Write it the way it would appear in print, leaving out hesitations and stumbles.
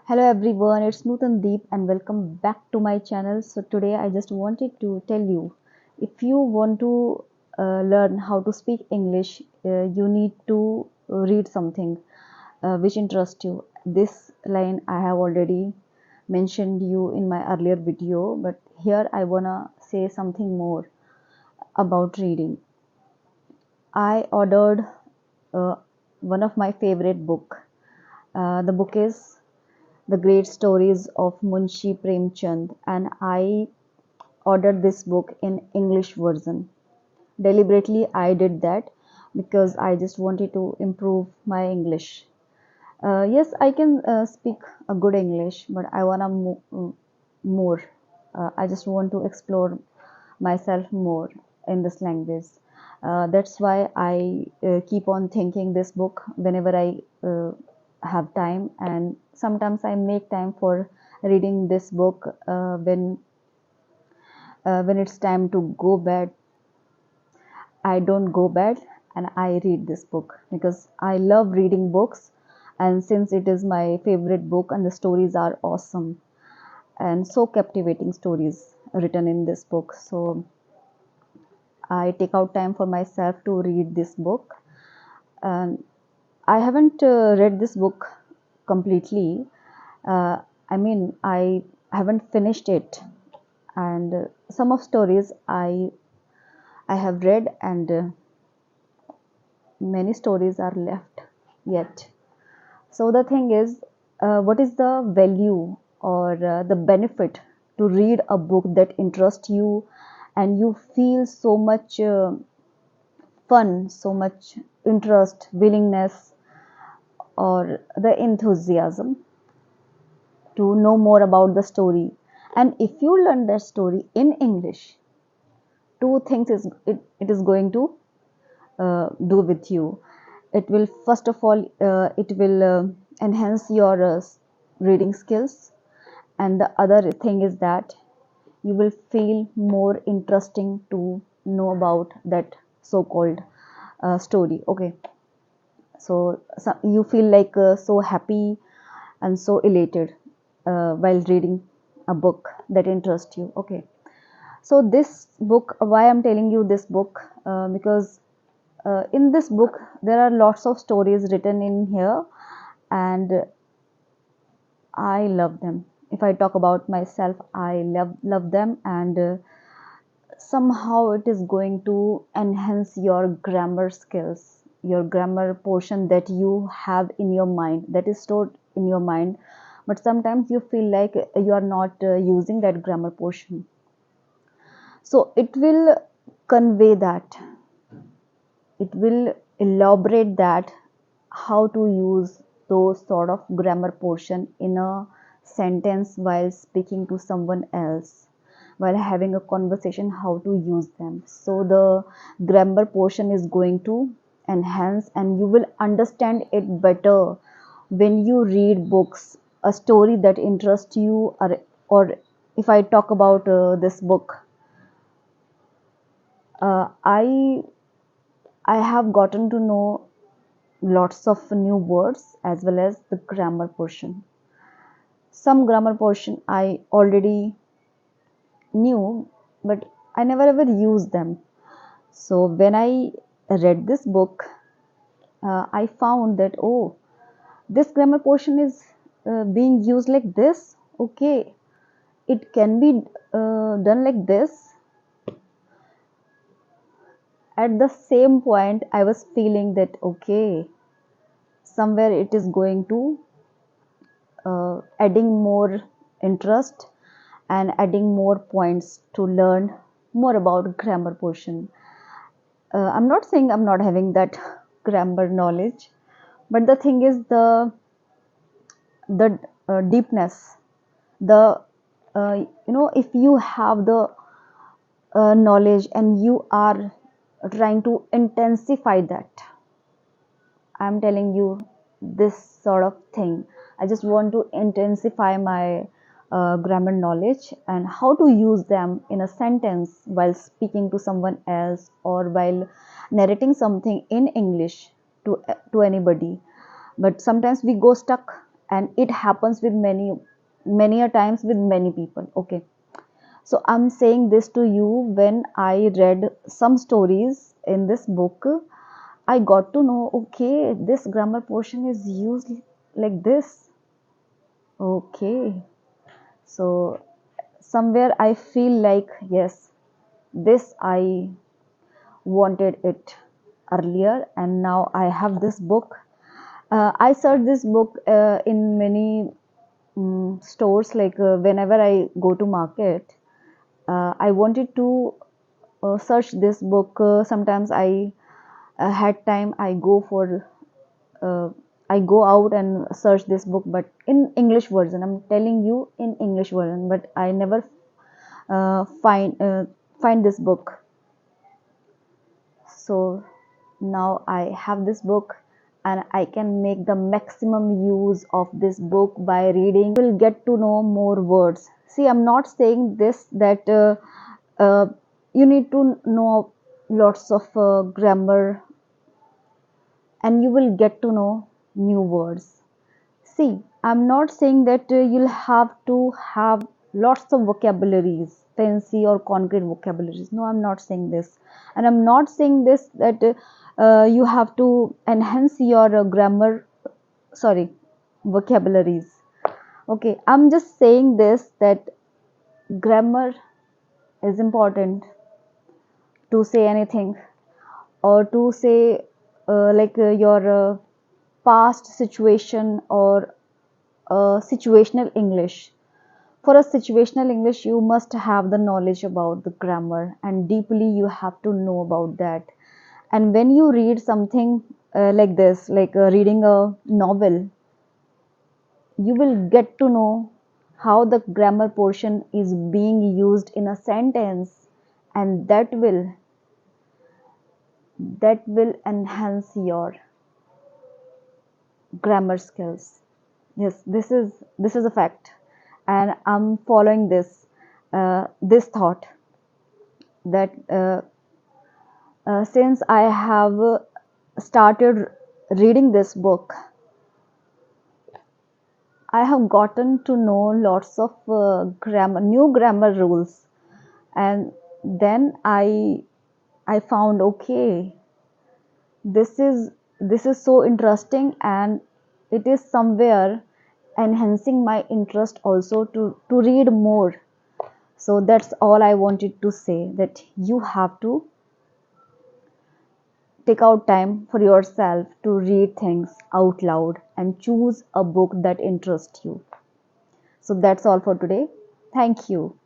Hello everyone, it's Nootan Deep and welcome back to my channel. So today I just wanted to tell you, if you want to learn how to speak English, you need to read something which interests you. This line I have already mentioned you in my earlier video, but here I wanna say something more about reading. I ordered uh, one of my favorite book. The book is The Great Stories of Munshi Premchand, and I ordered this book in English version. Deliberately I did that because I just wanted to improve my English. Yes, I can speak a good English, but I wanna more. I just want to explore myself more in this language. That's why I keep on thinking this book whenever I have time, and sometimes I make time for reading this book when it's time to go bed. I don't go bed and I read this book because I love reading books, and since it is my favorite book and the stories are awesome and so captivating stories written in this book, so I take out time for myself to read this book. And I haven't read this book completely. uh, I haven't finished it, and some of stories I have read, and many stories are left yet. So the thing is, what is the value or the benefit to read a book that interests you and you feel so much fun, so much interest, willingness, or the enthusiasm to know more about the story. And if you learn that story in English, two things it is going to do with you. It will, first of all, it will enhance your reading skills, and the other thing is that you will feel more interesting to know about that so-called story. Okay, so you feel like so happy and so elated while reading a book that interests you. Okay, so this book, why I'm telling you this book, because in this book there are lots of stories written in here, and I love them. If I talk about myself, I love them, and somehow it is going to enhance your grammar skills, your grammar portion that you have in your mind, that is stored in your mind, but sometimes you feel like you are not using that grammar portion. So it will convey that, it will elaborate that, how to use those sort of grammar portion in a sentence while speaking to someone else, while having a conversation, how to use them. So the grammar portion is going to enhance, and you will understand it better when you read books, a story that interests you, or if I talk about this book, I have gotten to know lots of new words as well as the grammar portion. Some grammar portion I already knew, but I never ever used them. So when I read this book, I found that, oh, this grammar portion is being used like this. Okay, it can be done like this. At the same point, I was feeling that, okay, somewhere it is going to adding more interest and adding more points to learn more about grammar portion. I'm not saying I'm not having that grammar knowledge, but the thing is the deepness, the if you have the knowledge and you are trying to intensify that, I'm telling you this sort of thing. I just want to intensify my grammar knowledge and how to use them in a sentence while speaking to someone else or while narrating something in English to anybody. But sometimes we go stuck and it happens with many a times with many people. Okay, so I'm saying this to you. When I read some stories in this book, I got to know, okay, this grammar portion is used like this. Okay, so somewhere I feel like, yes, this I wanted it earlier, and now I have this book. I searched this book in many stores, like whenever I go to market, I wanted to search this book. Sometimes I had time, uh, I go out and search this book, but in English version. I'm telling you, in English version, but I never find this book. So now I have this book, and I can make the maximum use of this book by reading. Will get to know more words. See, I'm not saying this that uh, you need to know lots of grammar and you will get to know new words. See, I'm not saying that you'll have to have lots of vocabularies, fancy or concrete vocabularies. No, I'm not saying this. And I'm not saying this that you have to enhance your grammar, sorry, vocabularies. Okay, I'm just saying this that grammar is important to say anything, or to say like your past situation, or situational English. For a situational English, you must have the knowledge about the grammar, and deeply you have to know about that. And when you read something like this, like reading a novel, you will get to know how the grammar portion is being used in a sentence, and that will enhance your grammar skills. Yes, this is a fact, and I'm following this thought that since I have started reading this book, I have gotten to know lots of new grammar rules, and then I found, okay, this is this is so interesting, and it is somewhere enhancing my interest also to read more. So that's all I wanted to say, that you have to take out time for yourself to read things out loud and choose a book that interests you. So that's all for today. Thank you.